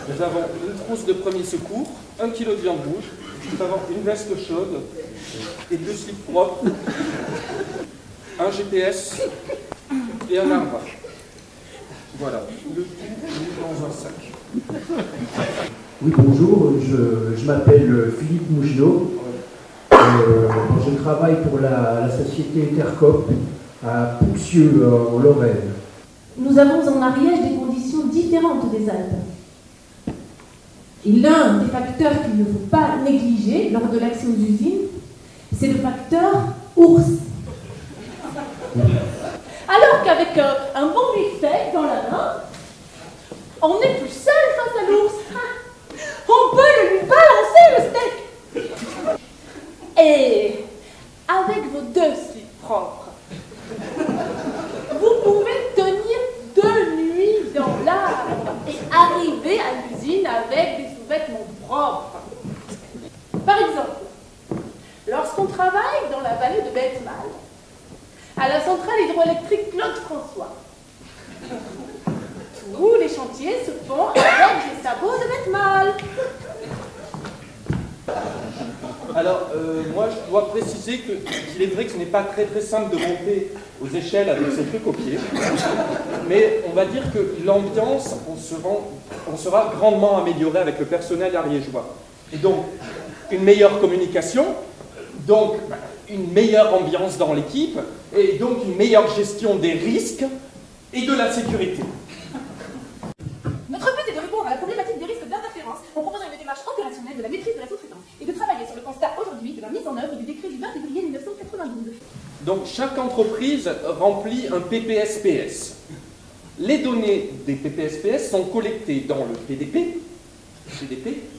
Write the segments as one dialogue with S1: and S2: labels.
S1: Nous avons une trousse de premier secours, 1 kg de viande rouge, nous avons une veste chaude et 2 slips propres, un GPS et un arbre. Voilà, le tout mis dans un sac.
S2: Oui, bonjour, je m'appelle Philippe Mougenot. Je travaille pour la société Intercop à Pouxieux, en Lorraine.
S3: Nous avons en Ariège des conditions différentes des Alpes. Et l'un des facteurs qu'il ne faut pas négliger lors de l'accès aux usines, c'est le facteur ours. Alors qu'avec un bon buffet dans la main, on n'est plus seul face à l'ours. On peut lui balancer le steak. Et avec vos 2 slips propres, vous pouvez tenir 2 nuits dans l'arbre et arriver à l'usine avec des sous-vêtements propres. Par exemple, lorsqu'on travaille dans la vallée de Belzmal, à la centrale hydroélectrique Claude François, tous les chantiers se font avec des sabots de Belzmal.
S1: Alors, moi, je dois préciser qu'il est vrai que ce n'est pas très simple de monter aux échelles avec ces trucs au pied, mais on va dire que l'ambiance, on sera grandement amélioré avec le personnel ariégeois. Et donc, une meilleure communication, donc une meilleure ambiance dans l'équipe, et donc une meilleure gestion des risques et de la sécurité.
S3: Notre but est de répondre à la problématique des risques d'interférence en proposant une démarche opérationnelle de la maîtrise de la sous-traitance et de travailler sur le constat aujourd'hui de la mise en œuvre du décret du 20 février 1992.
S1: Donc chaque entreprise remplit un PPSPS. Les données des PPSPS sont collectées dans le CDP,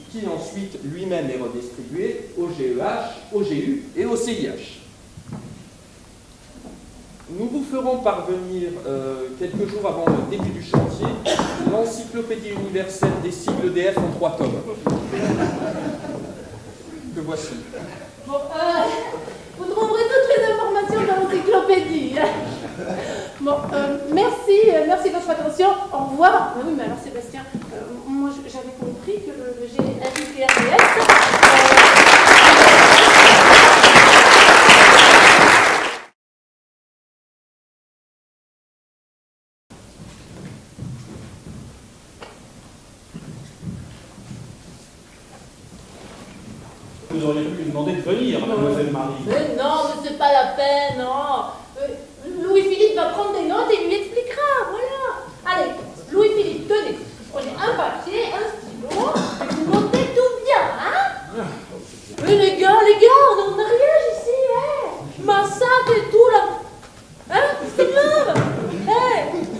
S1: qui ensuite lui-même est redistribué au GEH, au GU et au CIH. Nous vous ferons parvenir, quelques jours avant le début du chantier, l'encyclopédie universelle des sigles EDF en 3 tomes. Que voici.
S3: Bon, vous trouverez toutes les informations dans l'encyclopédie. Bon, merci de votre attention. Au revoir. Oui, mais alors Sébastien, moi j'avais compris que le GRDS...
S4: Vous auriez pu lui demander de venir, mademoiselle Marie.
S3: Mais non, mais c'est pas la peine, non. Louis-Philippe va prendre des notes et lui expliquera, voilà. Allez, Louis-Philippe, tenez, prenez un papier, un stylo, et vous notez tout bien, hein. Mais les gars, on n'a rien ici, hein. Massacre et tout, là. Hein, c'est grave.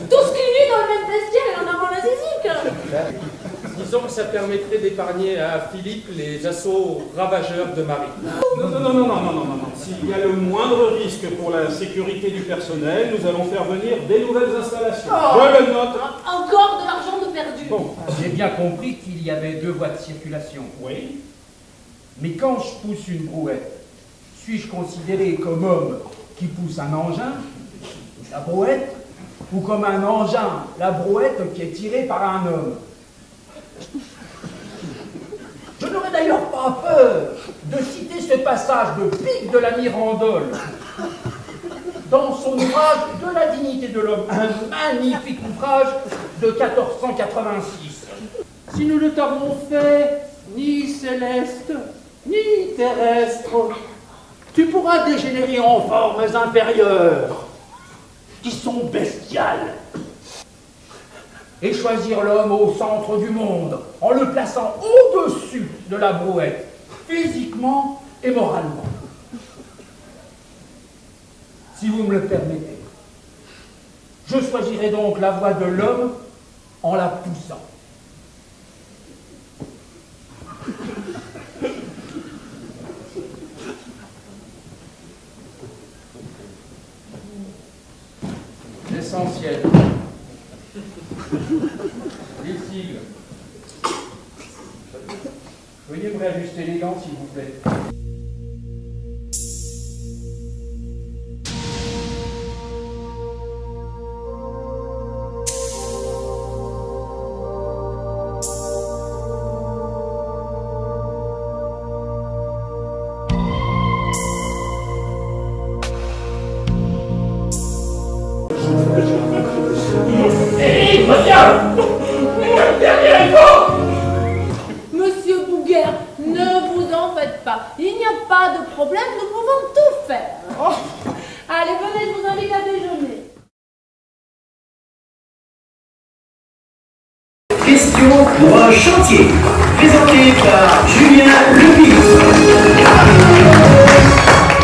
S3: Tous cuits dans le même vestiaire et en avant la zizique.
S1: Disons que ça permettrait d'épargner à Philippe les assauts ravageurs de Marie.
S4: Non. S'il y a le moindre risque pour la sécurité du personnel, nous allons faire venir des nouvelles installations. Je le note.
S3: Encore de l'argent de perdu.
S5: Bon, j'ai bien compris qu'il y avait 2 voies de circulation.
S4: Oui.
S5: Mais quand je pousse une brouette, suis-je considéré comme homme qui pousse un engin, la brouette, ou comme un engin, la brouette qui est tirée par un homme? Je n'aurais d'ailleurs pas peur de citer ce passage de Pic de la Mirandole dans son ouvrage De la dignité de l'homme, un magnifique ouvrage de 1486.
S6: Si nous ne t'avons fait ni céleste, ni terrestre, tu pourras dégénérer en formes inférieures, qui sont bestiales.
S5: Et choisir l'homme au centre du monde, en le plaçant au-dessus de la brouette, physiquement et moralement. Si vous me le permettez, je choisirai donc la voie de l'homme en la poussant.
S6: l'essentiel. Les sigles. Veuillez me réajuster les gants, s'il vous plaît.
S3: Monsieur Bouguer, ne vous en faites pas. Il n'y a pas de problème, nous pouvons tout faire. Allez, venez, je vous invite à déjeuner.
S7: Question pour un chantier, présenté par Julien Lepix.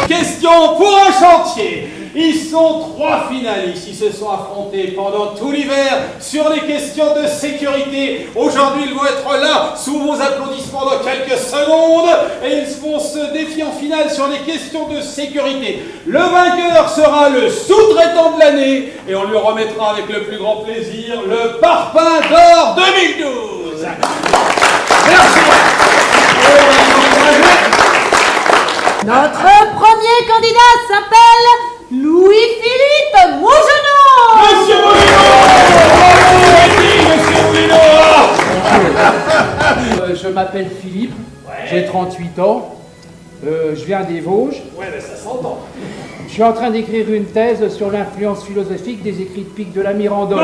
S4: Question pour un chantier. Ils sont 3 finalistes. Ils se sont affrontés pendant tout l'hiver sur les questions de sécurité. Aujourd'hui, ils vont être là, sous vos applaudissements dans quelques secondes. Et ils vont se défier en finale sur les questions de sécurité. Le vainqueur sera le sous-traitant de l'année. Et on lui remettra avec le plus grand plaisir le Parpaing d'Or 2012. Merci.
S3: Notre premier candidat s'appelle Louis-Philippe Mougenot.
S4: Monsieur Mougenot.
S6: Je m'appelle Philippe, j'ai 38 ans, je viens des Vosges.
S4: Ouais, mais ça s'entend.
S6: Je suis en train d'écrire une thèse sur l'influence philosophique des écrits de Pic de la Mirandole.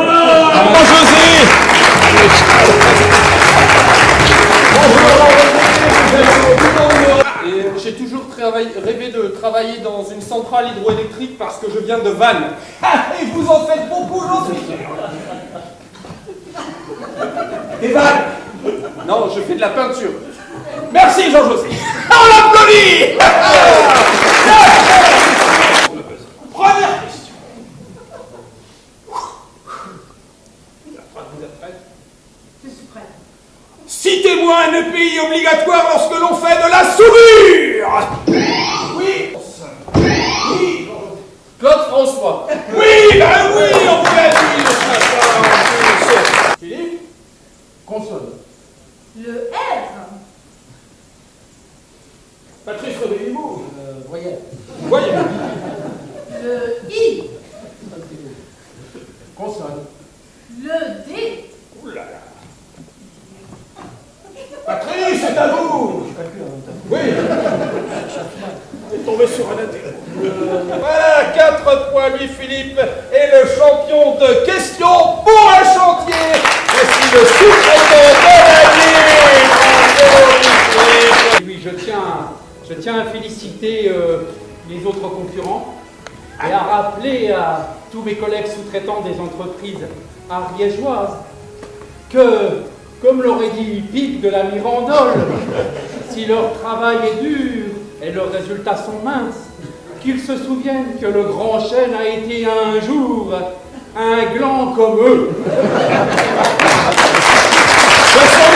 S1: Et j'ai toujours rêvé de travailler dans une centrale hydroélectrique parce que je viens de Vannes.
S4: Et vous en faites beaucoup, j'en suis sûr.
S1: Des Vannes? Non, je fais de la peinture.
S4: Merci Jean-José. On l'applaudit. Première question. Vous êtes prête?
S3: Je suis prête.
S4: Citez-moi un EPI obligatoire lorsque l'on fait de la soudure. Oui. Oui.
S1: Claude François.
S4: Oui, ben oui, on vous l'a dit. Philippe?
S6: Consonne.
S3: Le R.
S4: Patrice, réveillez-vous.
S6: Voyelle.
S4: Voyez.
S3: Le I.
S6: Consonne.
S3: Le D.
S4: Ouh là là. Patrice, c'est à vous. Oui. On est tombé sur un intérêt. Voilà, 4 points, Louis-Philippe est le champion de questions pour un chantier. Voici le sous-traitant de l'année. Bravo, Louis-Philippe.
S6: Oui, je tiens à féliciter les autres concurrents et à rappeler à tous mes collègues sous-traitants des entreprises ariégeoises que, comme l'aurait dit Pic de la Mirandole, si leur travail est dur et leurs résultats sont minces, qu'ils se souviennent que le grand chêne a été un jour un gland comme eux.
S4: Ce sont